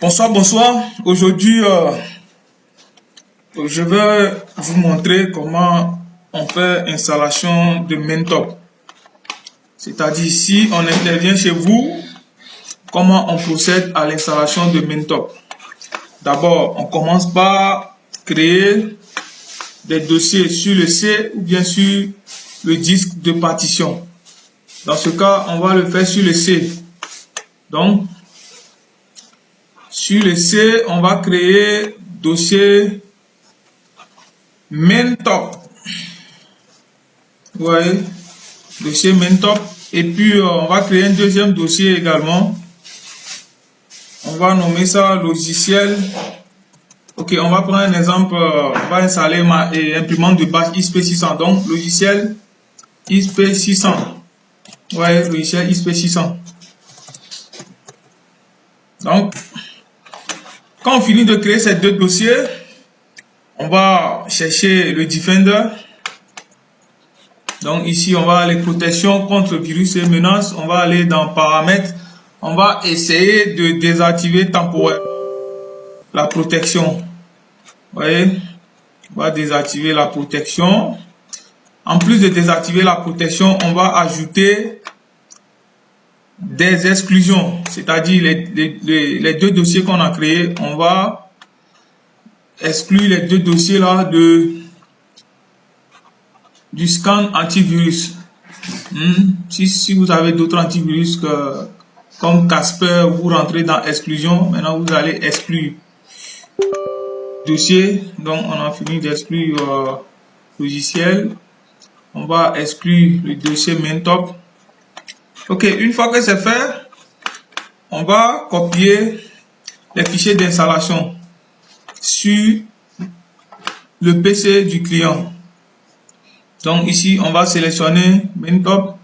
Bonsoir, bonsoir. Aujourd'hui, je vais vous montrer comment on fait installation de Mentop. C'est-à-dire, si on intervient chez vous, comment on procède à l'installation de Mentop. D'abord, on commence par créer des dossiers sur le C ou bien sur le disque de partition. Dans ce cas, on va le faire sur le C. Donc, sur le C, on va créer dossier Mentop. Vous voyez, dossier Mentop. Et puis, on va créer un deuxième dossier également. On va nommer ça logiciel. Ok, on va prendre un exemple. On va installer ma imprimante de base XP600. Donc, logiciel XP600. Ouais, logiciel XP600. Donc, quand on finit de créer ces deux dossiers, on va chercher le Defender. Donc ici, on va aller protection contre virus et menaces. On va aller dans paramètres. On va essayer de désactiver temporairement la protection. Vous voyez, on va désactiver la protection. En plus de désactiver la protection, on va ajouter des exclusions, c'est-à-dire les deux dossiers qu'on a créés, on va exclure les deux dossiers là du scan antivirus. Si vous avez d'autres antivirus comme Casper, vous rentrez dans exclusion, maintenant vous allez exclure dossier. Donc on a fini d'exclure logiciel, on va exclure le dossier Mentop. Ok, une fois que c'est fait, on va copier les fichiers d'installation sur le PC du client. Donc ici, on va sélectionner Mentop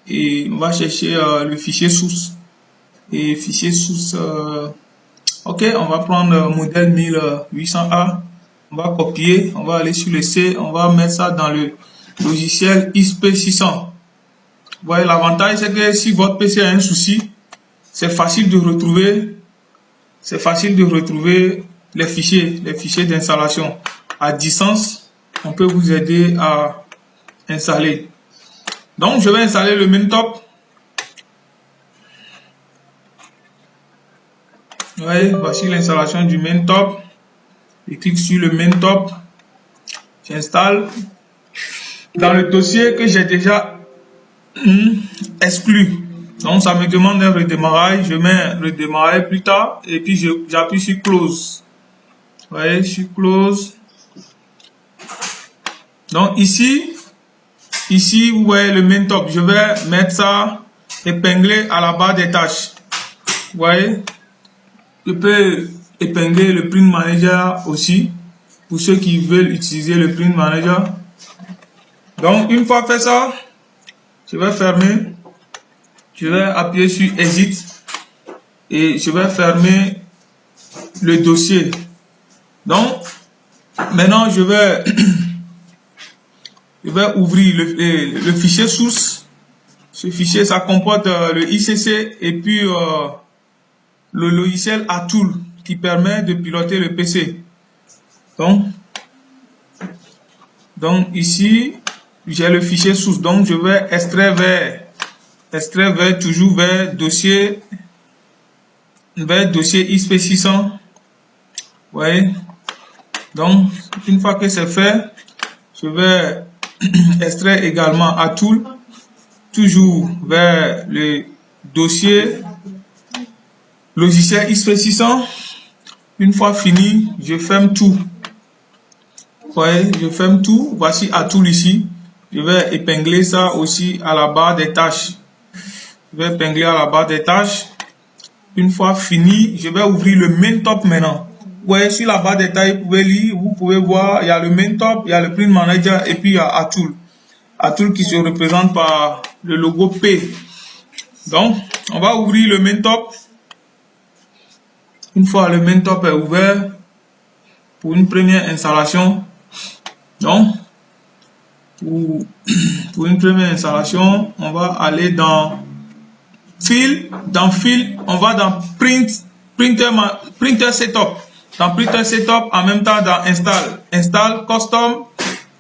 et on va chercher le fichier source. Et fichier source, ok, on va prendre modèle 1800A. On va copier, on va aller sur le C, on va mettre ça dans le logiciel XP600. Vous voyez, l'avantage, c'est que si votre PC a un souci, c'est facile de retrouver les fichiers d'installation. À distance, on peut vous aider à installer. Donc, je vais installer le Mentop. Vous voyez, voici l'installation du Mentop. Je clique sur le Mentop. J'installe. Dans le dossier que j'ai déjà exclu. Donc ça me demande un redémarrage, je mets redémarrer plus tard et puis j'appuie sur close. Vous voyez, sur close. Donc ici vous voyez le Mentop, je vais mettre ça épinglé à la barre des tâches. Vous voyez, je peux épingler le Print Manager aussi pour ceux qui veulent utiliser le Print Manager. Donc une fois fait ça, je vais fermer, je vais appuyer sur Exit et je vais fermer le dossier. Donc, maintenant je vais ouvrir le fichier source. Ce fichier, ça comporte le ICC et puis le logiciel Atool qui permet de piloter le PC. Donc ici, j'ai le fichier source, donc je vais extraire toujours vers dossier XP600. Vous voyez, donc une fois que c'est fait, je vais extraire également Atool toujours vers le dossier logiciel XP600. Une fois fini, je ferme tout. Vous voyez, je ferme tout. Voici Atool ici. Je vais épingler ça aussi à la barre des tâches. Je vais épingler à la barre des tâches. Une fois fini, je vais ouvrir le Mentop maintenant. Vous voyez, sur la barre des tâches, vous pouvez lire, vous pouvez voir, il y a le Mentop, il y a le Print Manager et puis il y a Atool. Atool qui se représente par le logo P. Donc, on va ouvrir le Mentop. Une fois le Mentop est ouvert, pour une première installation, donc, pour une première installation, on va aller dans File, on va dans Print Printer Setup. Dans Printer Setup, en même temps dans Install Custom.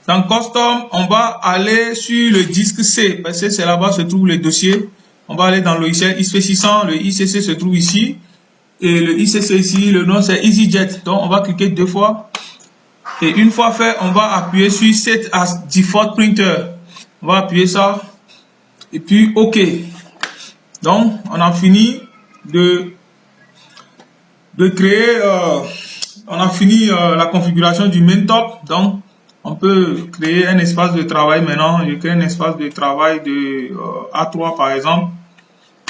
Dans Custom, on va aller sur le disque C, parce que c'est là-bas se trouve le dossier. On va aller dans le logiciel XP600, le ICC se trouve ici. Et le ICC ici, le nom c'est EasyJet. Donc on va cliquer 2 fois. Et une fois fait, on va appuyer sur Set as Default Printer. On va appuyer ça. Et puis OK. Donc on a fini de créer, on a fini la configuration du main top. Donc on peut créer un espace de travail maintenant. Je crée un espace de travail de A3 par exemple.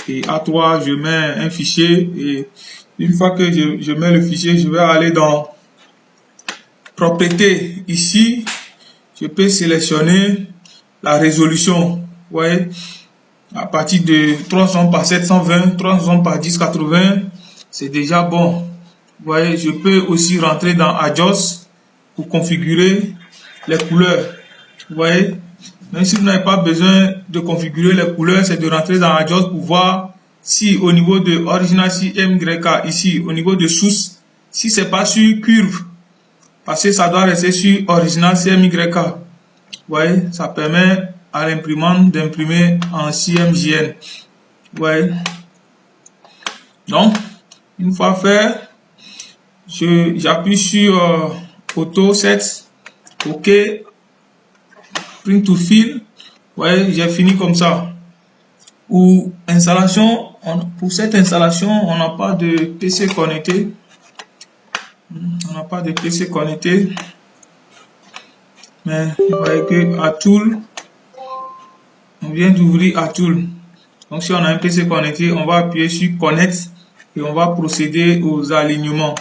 Et A3, je mets un fichier. Et une fois que je mets le fichier, je vais aller dans Propriété. Ici, je peux sélectionner la résolution. Vous voyez, à partir de 300 par 720, 300 par 1080, c'est déjà bon. Vous voyez, je peux aussi rentrer dans Adjust pour configurer les couleurs. Vous voyez, même si vous n'avez pas besoin de configurer les couleurs, c'est de rentrer dans Adjust pour voir si au niveau de Original CMYK, ici, au niveau de source, si c'est pas sur curve, parce que ça doit rester sur Original CMYK. Vous voyez, ça permet à l'imprimante d'imprimer en CMJN. Vous voyez. Donc, une fois fait, j'appuie sur Auto Set, OK, Print to Fill. Vous voyez, j'ai fini comme ça. Ou installation, pour cette installation, on n'a pas de PC connecté. On n'a pas de PC connecté. Mais vous voyez que à Tool, on vient d'ouvrir à Tool. Donc si on a un PC connecté, on va appuyer sur Connect et on va procéder aux alignements.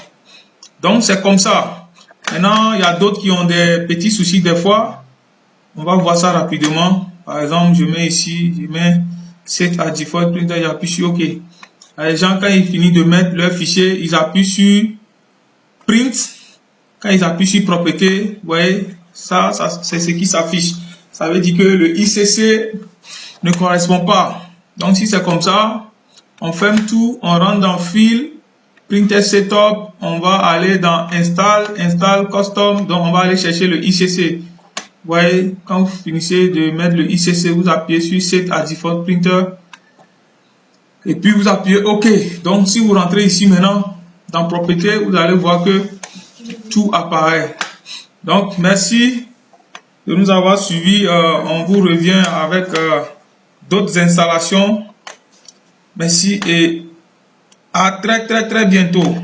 Donc c'est comme ça. Maintenant, il y a d'autres qui ont des petits soucis des fois. On va voir ça rapidement. Par exemple, je mets ici, je mets Set as Default Printer, j'appuie sur OK. Les gens, quand ils finissent de mettre leur fichier, ils appuient sur Print. Quand ils appuient sur Propriété, vous voyez, ça c'est ce qui s'affiche. Ça veut dire que le ICC ne correspond pas. Donc si c'est comme ça, on ferme tout, on rentre dans File, Printer Setup, on va aller dans Install Custom, donc on va aller chercher le ICC. Vous voyez, quand vous finissez de mettre le ICC, vous appuyez sur Set as Default Printer et puis vous appuyez OK. Donc si vous rentrez ici maintenant dans Propriété, vous allez voir que tout apparaît. Donc merci de nous avoir suivis. On vous revient avec d'autres installations. Merci et à très bientôt.